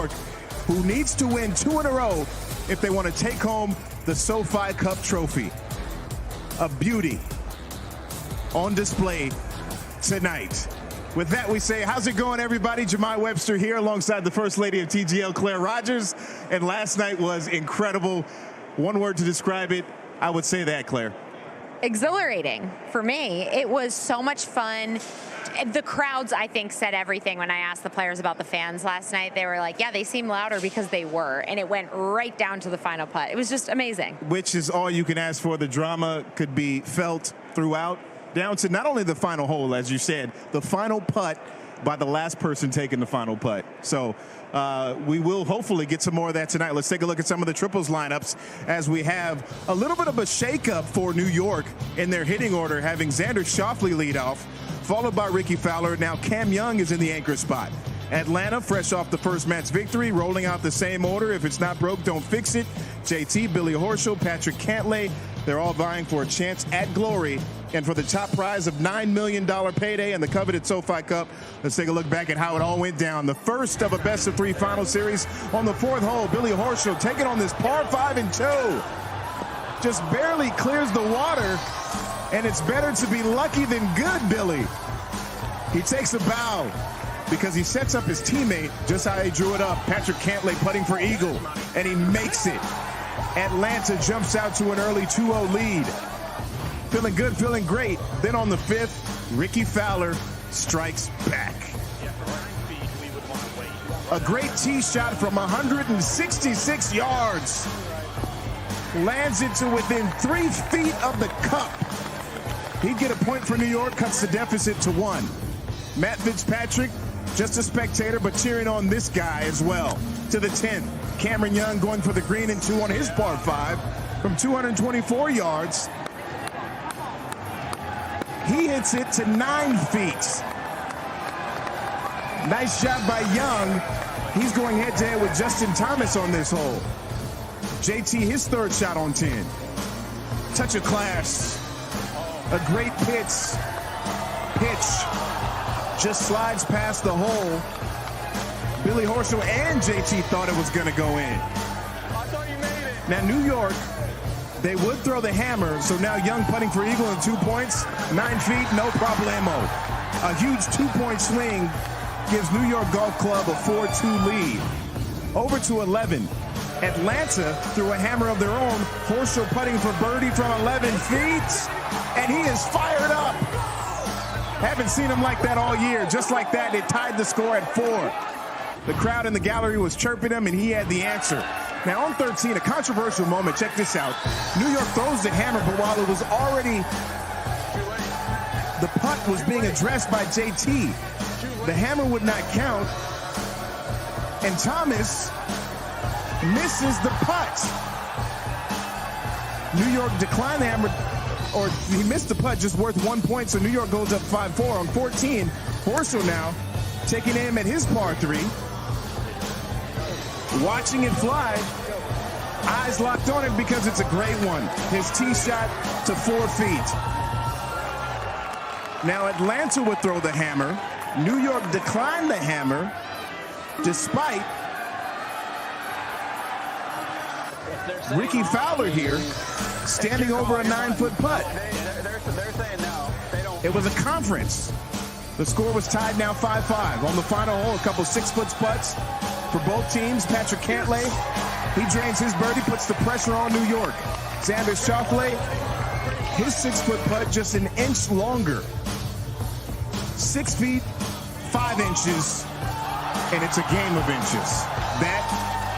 who needs to win 2 in a row if they want to take home the SoFi Cup trophy. A beauty on display tonight. With that, we say, how's it going, everybody? Jahmai Webster here alongside the First Lady of TGL, Claire Rogers. And last night was incredible. One word to describe it, I would say that, Claire. Exhilarating for me. It was so much fun. The crowds, I think, said everything. When I asked the players about the fans last night, they were like, yeah, they seem louder because they were. And it went right down to the final putt. It was just amazing. Which is all you can ask for. The drama could be felt throughout, down to not only the final hole, as you said, the final putt by the last person taking the final putt. So we will hopefully get some more of that tonight. Let's take a look at some of the triples lineups as we have a little bit of a shakeup for New York in their hitting order, having Xander Schauffele lead off, followed by Rickie Fowler. Now Cam Young is in the anchor spot. Atlanta, fresh off the first match victory, rolling out the same order. If it's not broke, don't fix it. JT, Billy Horschel, Patrick Cantlay, they're all vying for a chance at glory and for the top prize of $9 million payday and the coveted SoFi Cup. Let's take a look back at how it all went down. The first of a best-of-3 final series on the 4th hole. Billy Horschel taking on this par 5 and 2. Just barely clears the water, and it's better to be lucky than good, Billy. He takes a bow because he sets up his teammate just how he drew it up. Patrick Cantlay putting for eagle, and he makes it. Atlanta jumps out to an early 2-0 lead. Feeling good, feeling great. Then on the 5th, Rickie Fowler strikes back. A great tee shot from 166 yards. Lands it to within 3 feet of the cup. He'd get a point for New York, cuts the deficit to 1. Matt Fitzpatrick, just a spectator, but cheering on this guy as well. To the 10th, Cameron Young going for the green and 2 on his par 5 from 224 yards. He hits it to 9 feet. Nice job by Young. He's going head-to-head with Justin Thomas on this hole. JT, his 3rd shot on 10. Touch of class. A great pitch. Just slides past the hole. Billy Horschel and JT thought it was going to go in. I thought you made it. Now, New York, they would throw the hammer, so now Young putting for eagle and 2 points. 9 feet, no problemo. A huge 2-point swing gives New York Golf Club a 4-2 lead. Over to 11. Atlanta threw a hammer of their own. Horschel putting for birdie from 11 feet, and he is fired up. Haven't seen him like that all year. Just like that, it tied the score at 4. The crowd in the gallery was chirping him, and he had the answer. Now on 13, a controversial moment. Check this out. New York throws the hammer, but while it was already, the putt was being addressed by JT. The hammer would not count, and Thomas misses the putt. New York declined the hammer, or he missed the putt, just worth 1 point, so New York goes up 5-4. On 14, Horschel now taking aim at his par 3. Watching it fly, eyes locked on it because it's a great one. His tee shot to 4 feet. Now Atlanta would throw the hammer. New York declined the hammer despite Rickie Fowler here standing over a 9-foot putt. They're saying no. They don't. It was a conference. The score was tied now 5-5. On the final hole, a couple 6-foot putts for both teams. Patrick Cantlay, he drains his birdie, puts the pressure on New York. Xander Schauffele, his 6-foot putt just an inch longer. 6 feet, 5 inches, and it's a game of inches. That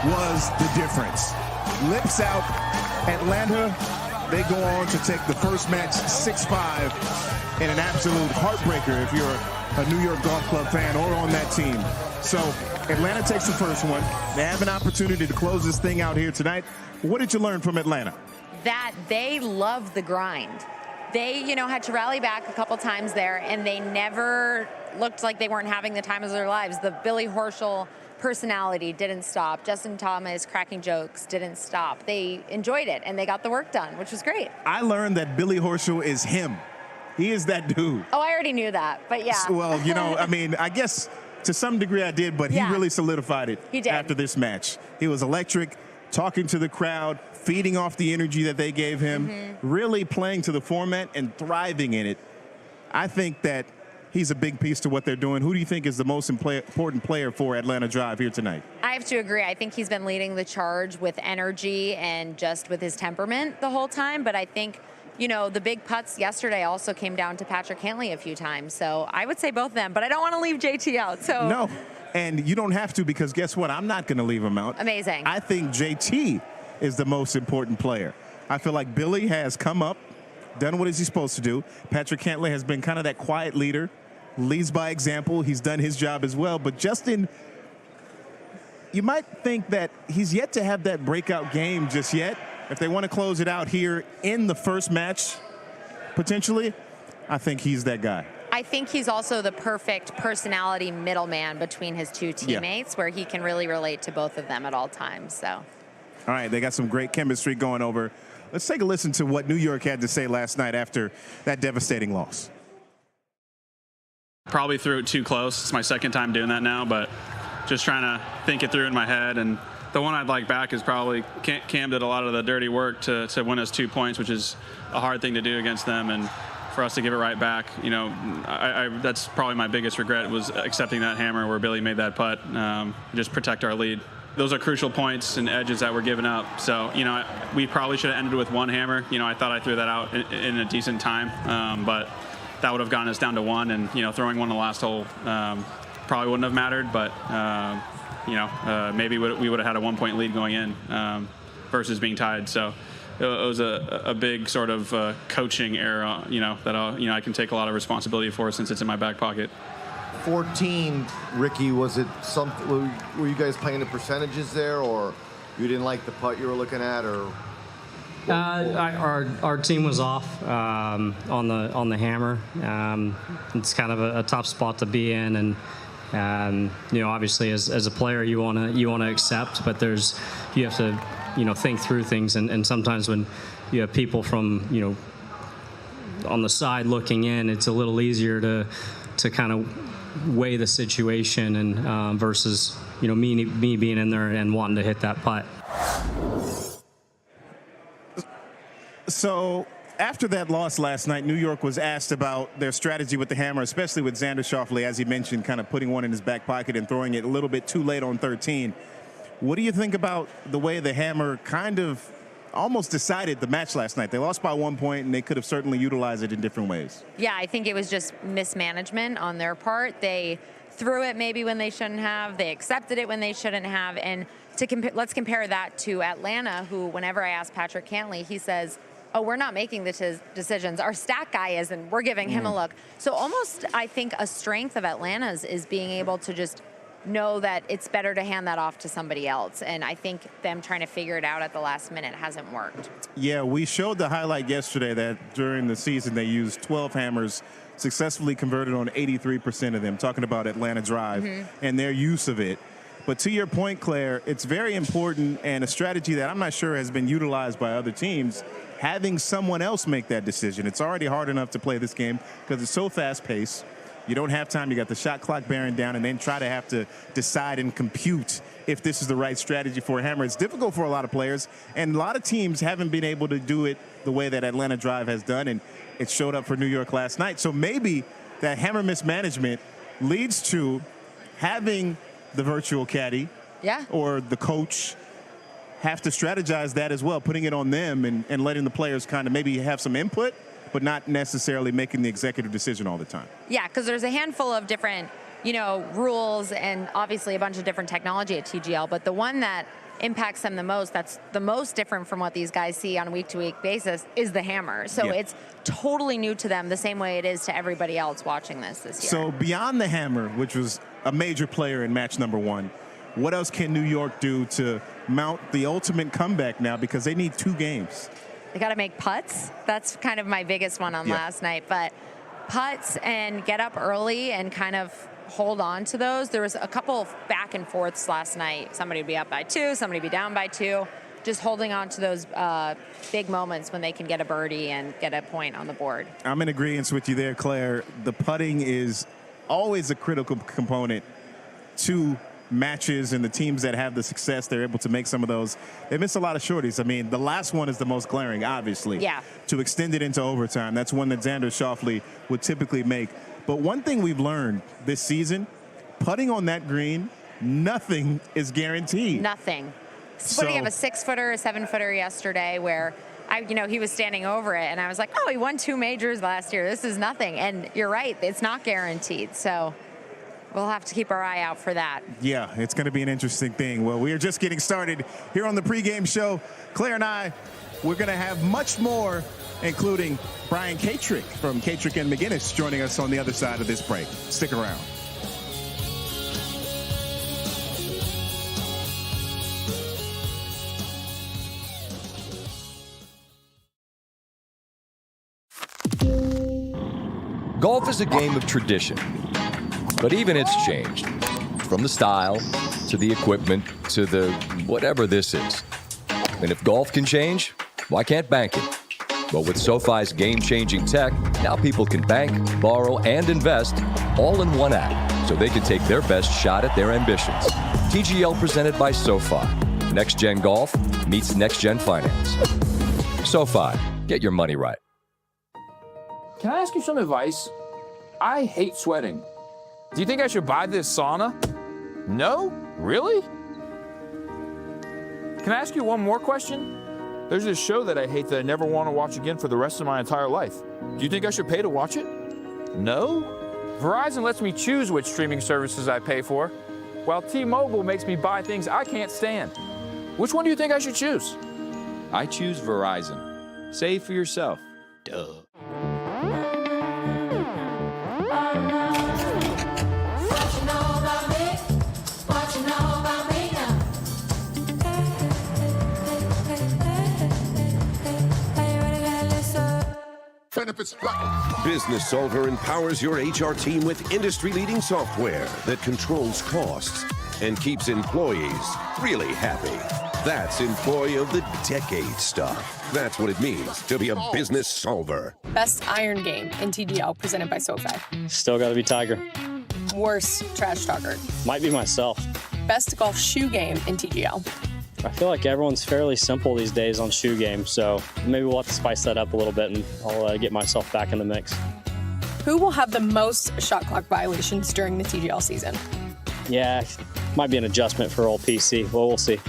was the difference. Lips out, Atlanta, they go on to take the first match 6-5 in an absolute heartbreaker if you're a New York Golf Club fan or on that team. So Atlanta takes the first one. They have an opportunity to close this thing out here tonight. What did you learn from Atlanta? That they love the grind. They, had to rally back a couple times there, and they never looked like they weren't having the time of their lives. The Billy Horschel personality didn't stop. Justin Thomas cracking jokes didn't stop. They enjoyed it, and they got the work done, which was great. I learned that Billy Horschel is him. He is that dude. Oh, I already knew that, but yeah. Well, I mean, I guess To some degree, I did, but Yeah. he really solidified it He did. after this match. He was electric, talking to the crowd, feeding off the energy that they gave him, really playing to the format and thriving in it. I think that he's a big piece to what they're doing. Who do you think is the most important player for Atlanta Drive here tonight? I have to agree. I think he's been leading the charge with energy and just with his temperament the whole time. But I think, the big putts yesterday also came down to Patrick Cantlay a few times. So I would say both of them, but I don't want to leave JT out. So No, and you don't have to, because guess what? I'm not going to leave him out. Amazing. I think JT is the most important player. I feel like Billy has come up, done what he's supposed to do. Patrick Cantlay has been kind of that quiet leader, leads by example. He's done his job as well. But Justin, you might think that he's yet to have that breakout game just yet. If they want to close it out here in the first match, potentially, I think he's that guy. I think he's also the perfect personality middleman between his two teammates, where he can really relate to both of them at all times. So, All right, they got some great chemistry going over. Let's take a listen to what New York had to say last night after that devastating loss. Probably threw it too close. It's my second time doing that now, but just trying to think it through in my head. And the one I'd like back is probably Cam did a lot of the dirty work to win us 2 points, which is a hard thing to do against them. And for us to give it right back, that's probably my biggest regret, was accepting that hammer where Billy made that putt, just protect our lead. Those are crucial points and edges that we're giving up. So, we probably should have ended with one hammer. I thought I threw that out in a decent time, but that would have gotten us down to one. And, throwing one in the last hole probably wouldn't have mattered. But, maybe we would have had a 1 point lead going in versus being tied. So it was a big sort of coaching error, that I can take a lot of responsibility for, since it's in my back pocket. 14, Ricky, was it something? Were you guys playing the percentages there, or you didn't like the putt you were looking at, or? Our team was off on the hammer. It's kind of a tough spot to be in, and obviously as a player you want to accept, but you have to think through things, and sometimes when you have people from on the side looking in, it's a little easier to kind of weigh the situation, and versus me being in there and wanting to hit that putt. So after that loss last night, New York was asked about their strategy with the hammer, especially with Xander Schauffele, as he mentioned, kind of putting one in his back pocket and throwing it a little bit too late on 13. What do you think about the way the hammer kind of almost decided the match last night? They lost by 1 point, and they could have certainly utilized it in different ways. yeah, I think it was just mismanagement on their part. They threw it maybe when they shouldn't have. They accepted it when they shouldn't have. And let's compare that to Atlanta, who, whenever I ask Patrick Cantlay, he says, oh, we're not making the decisions. Our stat guy is, and we're giving him a look. So almost, I think, a strength of Atlanta's is being able to just know that it's better to hand that off to somebody else. And I think them trying to figure it out at the last minute hasn't worked. Yeah, we showed the highlight yesterday that during the season they used 12 hammers, successfully converted on 83% of them, talking about Atlanta Drive and their use of it. But to your point, Claire, it's very important, and a strategy that I'm not sure has been utilized by other teams, having someone else make that decision. It's already hard enough to play this game because it's so fast-paced. You don't have time. You got the shot clock bearing down, and then try to have to decide and compute if this is the right strategy for a hammer. It's difficult for a lot of players, and a lot of teams haven't been able to do it the way that Atlanta Drive has done, and it showed up for New York last night. So maybe that hammer mismanagement leads to having the virtual caddy or the coach have to strategize that as well, putting it on them and letting the players kind of maybe have some input, but not necessarily making the executive decision all the time. Yeah, because there's a handful of different, rules and obviously a bunch of different technology at TGL, but the one that impacts them the most, that's the most different from what these guys see on a week-to-week basis, is the hammer. So it's totally new to them, the same way it is to everybody else watching this year. So beyond the hammer, which was a major player in match number one, what else can New York do to mount the ultimate comeback now, because they need 2 games? They got to make putts. That's kind of my biggest one on last night. But putts and get up early and kind of hold on to those. There was a couple of back and forths last night. Somebody would be up by 2, somebody would be down by 2. Just holding on to those big moments when they can get a birdie and get a point on the board. I'm in agreement with you there, Claire. The putting is always a critical component two matches and the teams that have the success, they're able to make some of those. They miss a lot of shorties. I mean, the last one is the most glaring, obviously. Yeah. To extend it into overtime, that's one that Xander Schauffele would typically make. But one thing we've learned this season, putting on that green, nothing is guaranteed. Nothing. What do you have, a 6-footer, a 7-footer yesterday where he was standing over it, and I was like, oh, he won 2 majors last year. This is nothing. And you're right, it's not guaranteed. So we'll have to keep our eye out for that. Yeah, it's going to be an interesting thing. Well, we are just getting started here on the pregame show. Claire and I, we're going to have much more, including Brian Katrick from Katrick and McGinnis joining us on the other side of this break. Stick around. Golf is a game of tradition, but even it's changed. From the style, to the equipment, to the whatever this is. And if golf can change, why can't banking? But with SoFi's game-changing tech, now people can bank, borrow, and invest all in one app, so they can take their best shot at their ambitions. TGL presented by SoFi. Next-gen golf meets next-gen finance. SoFi, get your money right. Can I ask you some advice? I hate sweating. Do you think I should buy this sauna? No? Really? Can I ask you one more question? There's this show that I hate that I never want to watch again for the rest of my entire life. Do you think I should pay to watch it? No? Verizon lets me choose which streaming services I pay for, while T-Mobile makes me buy things I can't stand. Which one do you think I should choose? I choose Verizon. Save for yourself. Duh. Business Solver empowers your HR team with industry-leading software that controls costs and keeps employees really happy. That's Employee of the Decade stuff. That's what it means to be a business solver. Best iron game in TGL presented by SoFi. Still got to be Tiger. Worst trash talker. Might be myself. Best golf shoe game in TGL. I feel like everyone's fairly simple these days on shoe game, so maybe we'll have to spice that up a little bit, and I'll get myself back in the mix. Who will have the most shot clock violations during the TGL season? Yeah, might be an adjustment for old PC. Well, we'll see.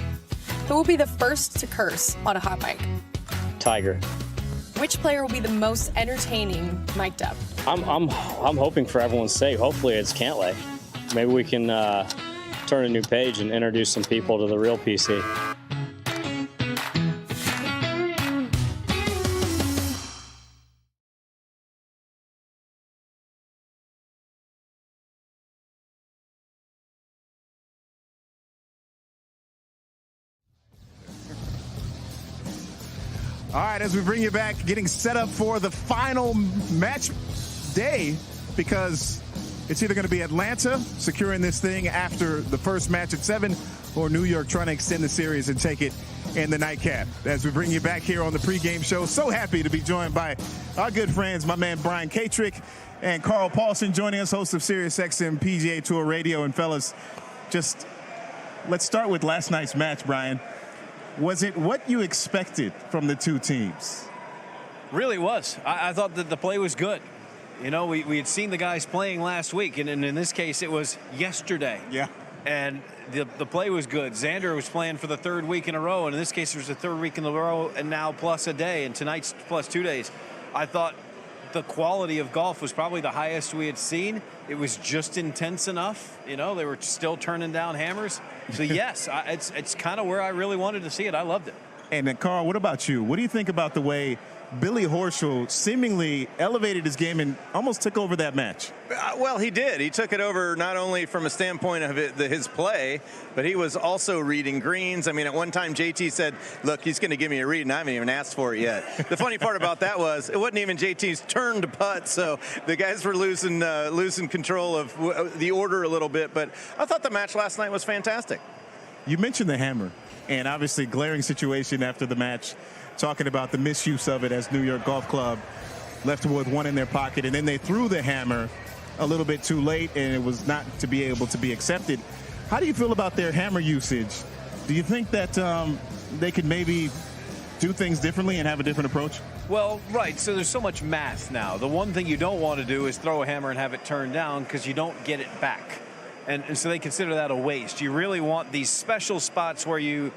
Who will be the first to curse on a hot mic? Tiger. Which player will be the most entertaining mic'd up? I'm hoping for everyone's sake. Hopefully it's Cantlay. Maybe we can turn a new page and introduce some people to the real PC. All right, as we bring you back, getting set up for the final match day, because it's either going to be Atlanta securing this thing after the first match at 7, or New York trying to extend the series and take it in the nightcap. As we bring you back here on the pregame show, so happy to be joined by our good friends, my man Brian Katrick and Carl Paulson, joining us, host of SiriusXM PGA Tour Radio. And fellas, just let's start with last night's match, Brian. Was it what you expected from the two teams? Really was. I thought that the play was good. You know, we had seen the guys playing last week, and in this case, it was yesterday. Yeah. And the play was good. Xander was playing for the 3rd week in a row, and in this case, it was the 3rd week in a row, and now plus a day, and tonight's plus 2 days. I thought the quality of golf was probably the highest we had seen. It was just intense enough. You know, they were still turning down hammers. So, yes, it's kind of where I really wanted to see it. I loved it. And then, Carl, what about you? What do you think about the way Billy Horschel seemingly elevated his game and almost took over that match? Well, he did. He took it over not only from a standpoint of his play, but he was also reading greens. I mean, at one time, JT said, look, he's going to give me a read, and I haven't even asked for it yet. The funny part about that was it wasn't even JT's turn to putt, so the guys were losing control of the order a little bit. But I thought the match last night was fantastic. You mentioned the hammer, and obviously glaring situation after the match, talking about the misuse of it as New York Golf Club left with one in their pocket, and then they threw the hammer a little bit too late, and it was not to be able to be accepted. How do you feel about their hammer usage? Do you think that they could maybe do things differently and have a different approach? Well, right. So there's so much math now. The one thing you don't want to do is throw a hammer and have it turned down because you don't get it back. And so they consider that a waste. You really want these special spots where you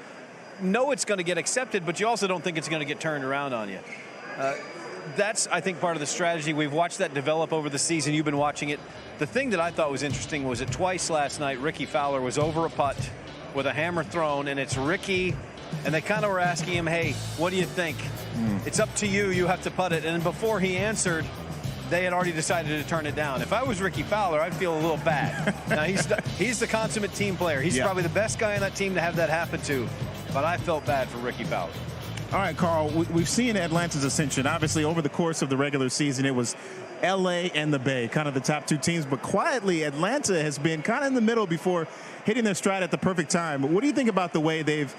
know it's going to get accepted, but you also don't think it's going to get turned around on you. That's, I think, part of the strategy. We've watched that develop over the season. You've been watching it. The thing that I thought was interesting was that twice last night, Ricky Fowler was over a putt with a hammer thrown, and it's Ricky, and they kind of were asking him, hey, what do you think? It's up to you. You have to putt it. And before he answered, they had already decided to turn it down. If I was Ricky Fowler, I'd feel a little bad. Now, he's the consummate team player. He's probably the best guy on that team to have that happen to. But I felt bad for Ricky Fowler. All right, Carl, we've seen Atlanta's ascension. Obviously, over the course of the regular season, it was L.A. and the Bay, kind of the top two teams. But quietly, Atlanta has been kind of in the middle before hitting their stride at the perfect time. What do you think about the way they've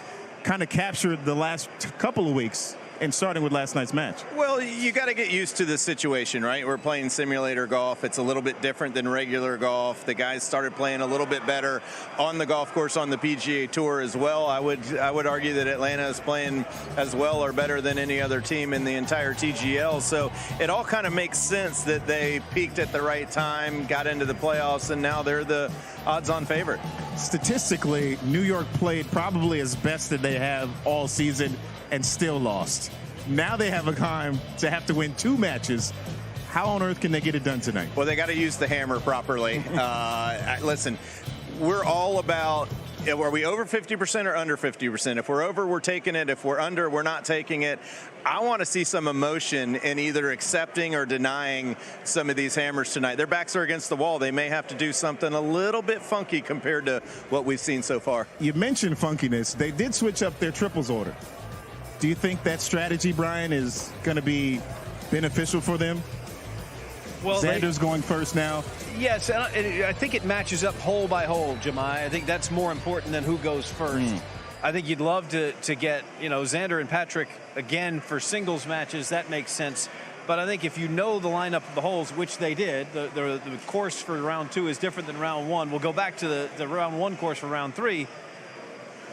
kind of captured the last couple of weeks, and starting with last night's match? Well, you got to get used to the situation, right? We're playing simulator golf. It's a little bit different than regular golf. The guys started playing a little bit better on the golf course on the PGA Tour as well. I would argue that Atlanta is playing as well or better than any other team in the entire TGL. So it all kind of makes sense that they peaked at the right time, got into the playoffs, and now they're the odds-on favorite. Statistically, New York played probably as best that they have all season and still lost. Now they have a time to have to win 2 matches. How on earth can they get it done tonight? Well, they got to use the hammer properly. Listen, we're all about, are we over 50% or under 50%? If we're over, we're taking it. If we're under, we're not taking it. I want to see some emotion in either accepting or denying some of these hammers tonight. Their backs are against the wall. They may have to do something a little bit funky compared to what we've seen so far. You mentioned funkiness. They did switch up their triples order. Do you think that strategy, Brian, is going to be beneficial for them? Well, Xander's going first now. Yes, and I think it matches up hole by hole, Jahmai. I think that's more important than who goes first. I think you'd love to get, Xander and Patrick again for singles matches. That makes sense. But I think if you know the lineup of the holes, which they did, the course for round 2 is different than round 1. We'll go back to the round 1 course for round 3.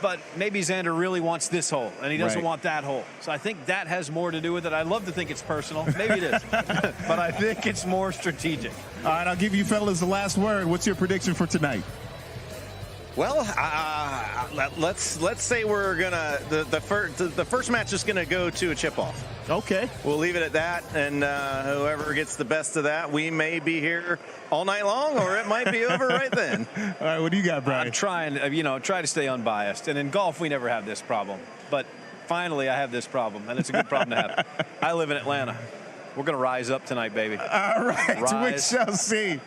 But maybe Xander really wants this hole, and he doesn't want that hole. So I think that has more to do with it. I love to think it's personal. Maybe it is. But I think it's more strategic. All right, I'll give you fellas the last word. What's your prediction for tonight? Well, let's say we're gonna the first match is gonna go to a chip off. Okay, we'll leave it at that, and whoever gets the best of that, we may be here all night long, or it might be over right then. All right, what do you got, Brian? I'm trying, try to stay unbiased, and in golf we never have this problem, but finally I have this problem, and it's a good problem to have. I live in Atlanta. We're gonna rise up tonight, baby. All right, we shall see.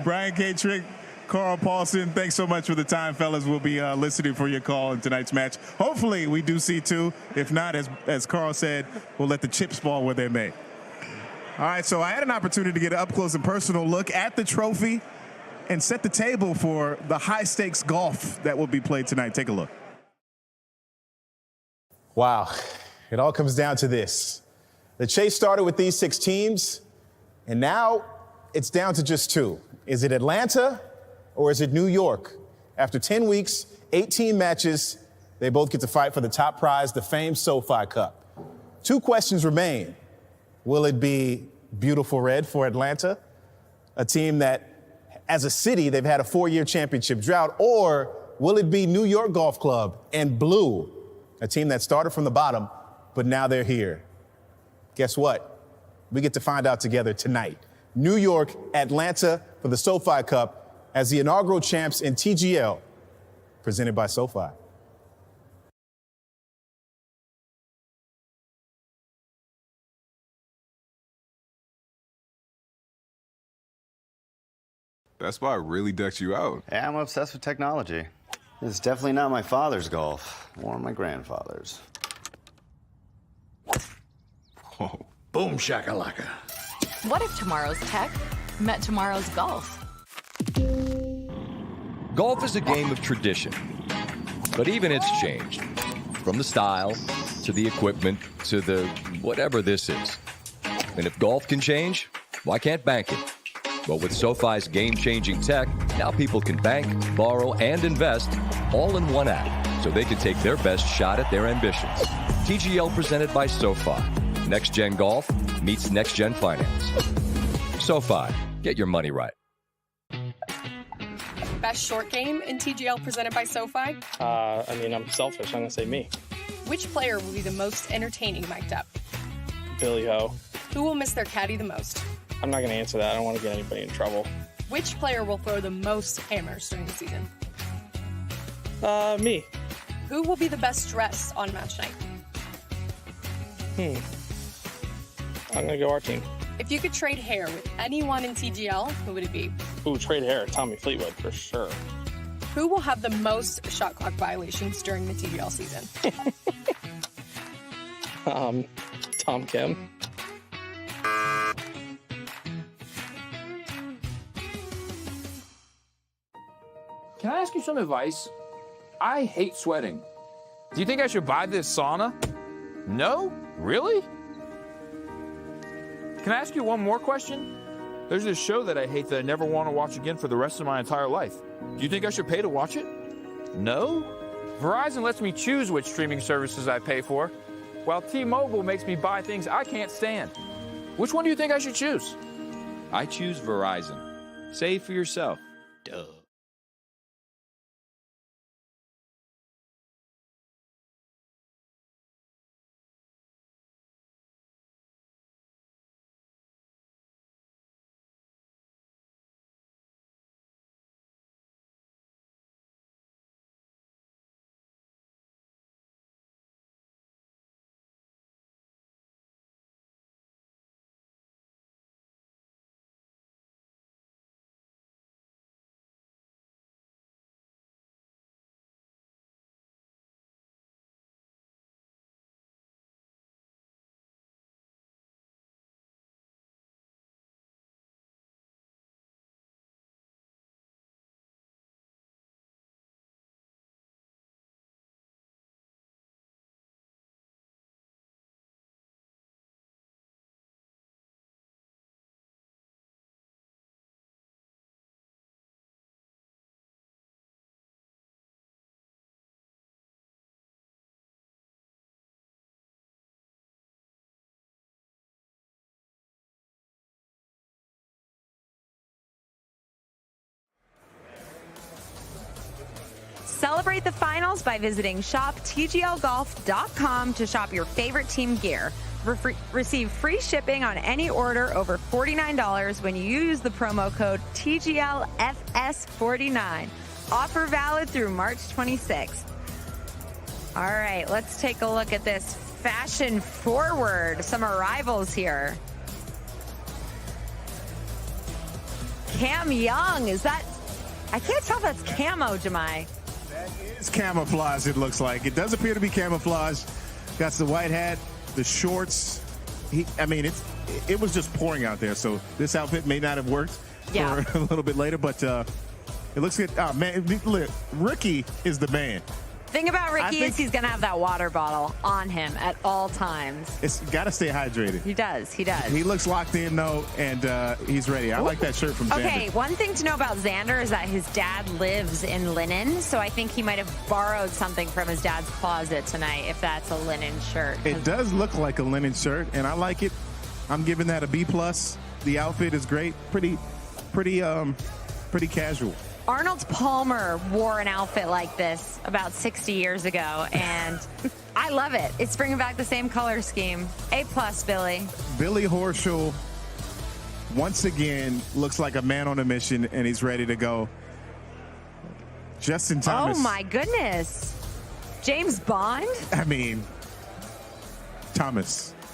Brian K-Trick, Carl Paulson, thanks so much for the time, fellas. We'll be listening for your call in tonight's match. Hopefully we do see 2. If not, as Carl said, we'll let the chips fall where they may. All right, so I had an opportunity to get an up-close and personal look at the trophy and set the table for the high-stakes golf that will be played tonight. Take a look. Wow, it all comes down to this. The chase started with these 6 teams, and now it's down to just 2. Is it Atlanta? Or is it New York? After 10 weeks, 18 matches, they both get to fight for the top prize, the famed SoFi Cup. 2 questions remain. Will it be beautiful red for Atlanta, a team that, as a city, they've had a 4-year championship drought, or will it be New York Golf Club and blue, a team that started from the bottom, but now they're here? Guess what? We get to find out together tonight. New York, Atlanta for the SoFi Cup, as the inaugural champs in TGL, presented by SoFi. That spot really decked you out. Yeah, I'm obsessed with technology. It's definitely not my father's golf, or my grandfather's. Whoa. Boom shakalaka. What if tomorrow's tech met tomorrow's golf? Golf is a game of tradition, but even it's changed. From the style, to the equipment, to the whatever this is. And if golf can change, why can't banking? But with SoFi's game-changing tech, now people can bank, borrow, and invest all in one app so they can take their best shot at their ambitions. TGL presented by SoFi. Next Gen Golf meets Next Gen Finance. SoFi, get your money right. Best short game in TGL presented by SoFi? I'm selfish. I'm going to say me. Which player will be the most entertaining mic'd up? Billy Ho. Who will miss their caddy the most? I'm not going to answer that. I don't want to get anybody in trouble. Which player will throw the most hammers during the season? Me. Who will be the best dressed on match night? I'm going to go our team. If you could trade hair with anyone in TGL, who would it be? Ooh, trade hair. Tommy Fleetwood, for sure. Who will have the most shot clock violations during the TGL season? Tom Kim. Can I ask you some advice? I hate sweating. Do you think I should buy this sauna? No? Really? Can I ask you one more question? There's this show that I hate that I never want to watch again for the rest of my entire life. Do you think I should pay to watch it? No? Verizon lets me choose which streaming services I pay for, while T-Mobile makes me buy things I can't stand. Which one do you think I should choose? I choose Verizon. Save for yourself. Duh. Celebrate the finals by visiting shoptglgolf.com to shop your favorite team gear. Receive free shipping on any order over $49 when you use the promo code TGLFS49. Offer valid through March 26th. All right, let's take a look at this fashion forward. Some arrivals here. Cam Young, is that? I can't tell if that's camo, Jahmai. It's camouflage, it looks like. It does appear to be camouflage. Got the white hat, the shorts. It was just pouring out there, so this outfit may not have worked for a little bit later, but it looks good. Oh, man, look, Ricky is the man. Thing about Ricky is he's going to have that water bottle on him at all times. It's got to stay hydrated. He does. He does. He looks locked in, though, and he's ready. I like that shirt from Xander. Okay, one thing to know about Xander is that his dad lives in linen, so I think he might have borrowed something from his dad's closet tonight if that's a linen shirt. It does look like a linen shirt, and I like it. I'm giving that a B+. The outfit is great. Pretty casual. Arnold Palmer wore an outfit like this about 60 years ago, and I love it. It's bringing back the same color scheme. A+, Billy. Billy Horschel, once again, looks like a man on a mission, and he's ready to go. Justin Thomas. Oh, my goodness. James Bond?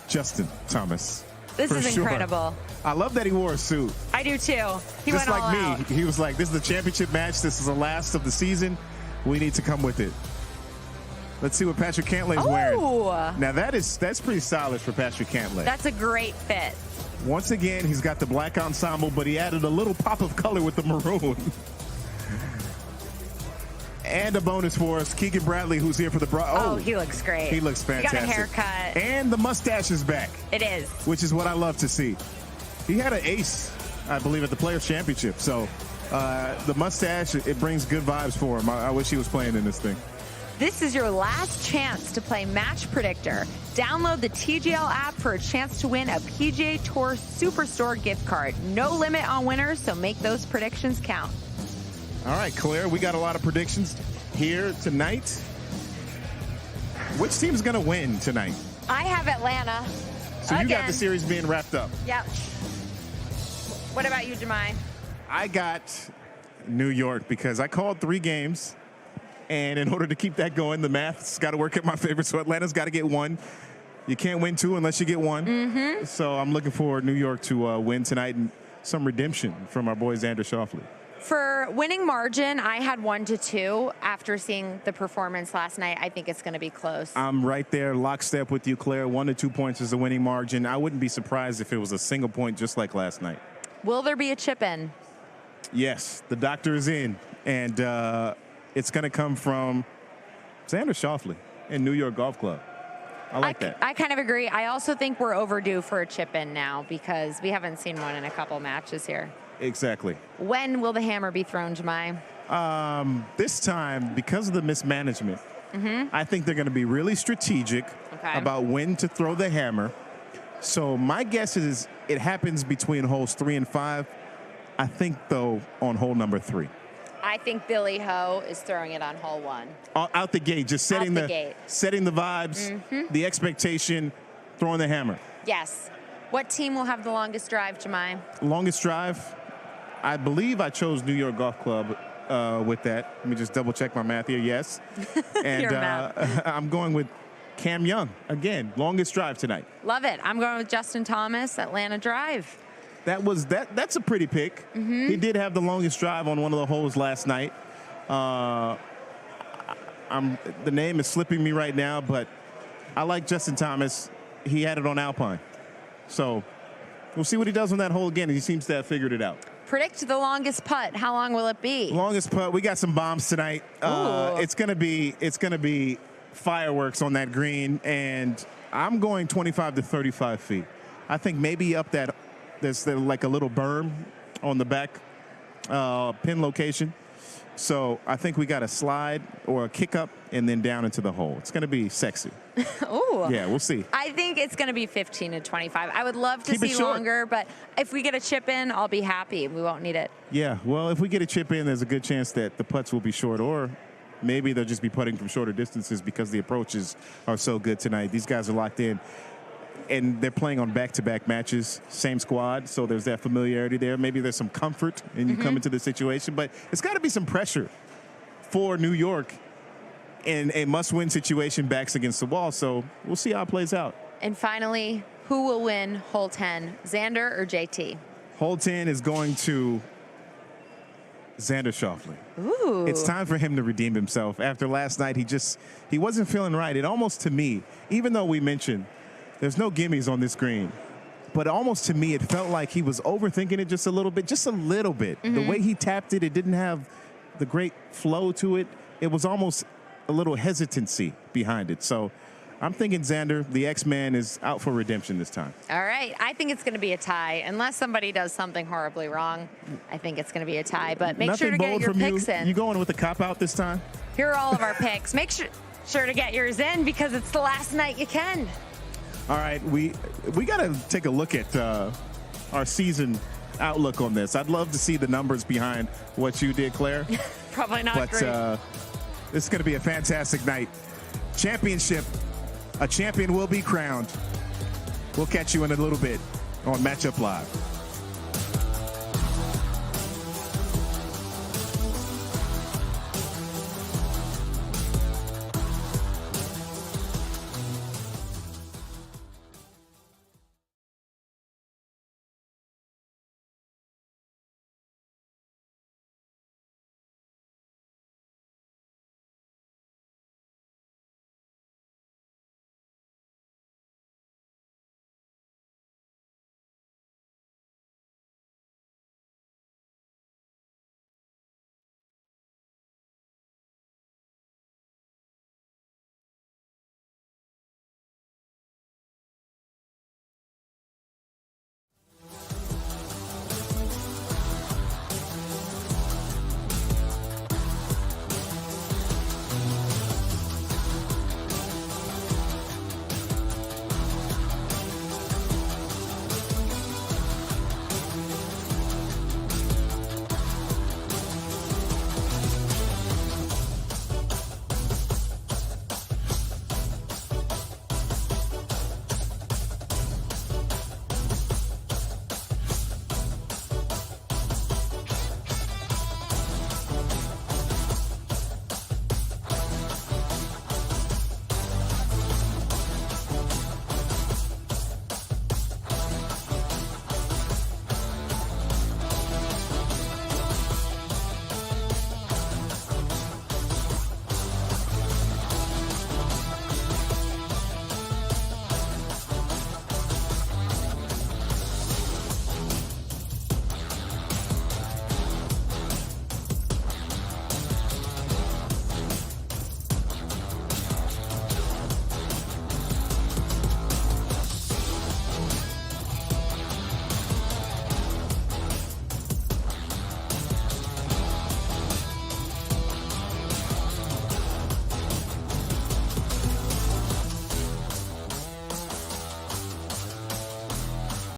Justin Thomas. This is incredible. I love that he wore a suit. I do too. He Just went all like me. out. He was like, this is the championship match. This is the last of the season. We need to come with it. Let's see what Patrick Cantlay's wearing. Now that's pretty stylish for Patrick Cantlay. That's a great fit. Once again, he's got the black ensemble, but he added a little pop of color with the maroon. And a bonus for us, Keegan Bradley, who's here for the he looks great. He looks fantastic. He got a haircut. And the mustache is back. It is. Which is what I love to see. He had an ace I believe, at the Players' Championship. So the mustache, it brings good vibes for him. I wish he was playing in this thing. This is your last chance to play Match Predictor. Download the TGL app for a chance to win a PGA Tour Superstore gift card. No limit on winners, so make those predictions count. All right, Claire, we got a lot of predictions here tonight. Which team's going to win tonight? I have Atlanta. So again. You got the series being wrapped up. Yep. What about you, Jahmai? I got New York because I called 3 games. And in order to keep that going, the math's got to work in my favor. So Atlanta's got to get 1. You can't win 2 unless you get 1. Mm-hmm. So I'm looking for New York to win tonight and some redemption from our boy Xander Schauffele. For winning margin, I had 1-2. After seeing the performance last night, I think it's going to be close. I'm right there, lockstep with you, Claire. 1 to 2 points is the winning margin. I wouldn't be surprised if it was a single point just like last night. Will there be a chip in? Yes, the doctor is in. And it's going to come from Xander Schauffele and New York Golf Club. I like that. I kind of agree. I also think we're overdue for a chip in now because we haven't seen one in a couple matches here. Exactly. When will the hammer be thrown, Jahmai? This time, because of the mismanagement, I think they're going to be really strategic about when to throw the hammer. So my guess is it happens between holes 3 and 5. I think, though, on hole number 3. I think Billy Ho is throwing it on hole 1. Out the gate, just setting setting the vibes, the expectation, throwing the hammer. Yes. What team will have the longest drive, Jahmai? Longest drive? I believe I chose New York Golf Club with that. Let me just double check my math here. Yes. And I'm going with Cam Young. Again, longest drive tonight. Love it. I'm going with Justin Thomas, Atlanta Drive. That's a pretty pick. He did have the longest drive on one of the holes last night. The name is slipping me right now, but I like Justin Thomas. He had it on Alpine. So we'll see what he does on that hole again. He seems to have figured it out. Predict the longest putt. How long will it be? Longest putt. We got some bombs tonight. It's gonna be fireworks on that green, and I'm going 25 to 35 feet. I think maybe up that. There's like a little berm on the back pin location. So I think we got a slide or a kick up and then down into the hole. It's going to be sexy. Ooh. Yeah, we'll see. I think it's going to be 15 to 25. I would love to see longer, but if we get a chip in, I'll be happy. We won't need it. Yeah, well, if we get a chip in, there's a good chance that the putts will be short, or maybe they'll just be putting from shorter distances because the approaches are so good tonight. These guys are locked in. And they're playing on back-to-back matches, same squad, so there's that familiarity there. Maybe there's some comfort, and you come into the situation. But it's got to be some pressure for New York in a must-win situation, backs against the wall. So we'll see how it plays out. And finally, who will win hole 10, Xander or JT? Hole 10 is going to Xander Schauffele. Ooh. It's time for him to redeem himself. After last night, he wasn't feeling right. It almost, to me, even though we mentioned there's no gimmies on this green, but almost to me, it felt like he was overthinking it just a little bit. The way he tapped it, it didn't have the great flow to it. It was almost a little hesitancy behind it. So I'm thinking Xander, the X-Man, is out for redemption this time. All right. I think it's going to be a tie. Unless somebody does something horribly wrong, I think it's going to be a tie. But make sure to get your picks in. You going with the cop-out this time? Here are all of our picks. Make sure to get yours in because it's the last night you can. All right, we got to take a look at our season outlook on this. I'd love to see the numbers behind what you did, Claire. Probably not great. But this is going to be a fantastic night. Championship, a champion will be crowned. We'll catch you in a little bit on Matchup Live.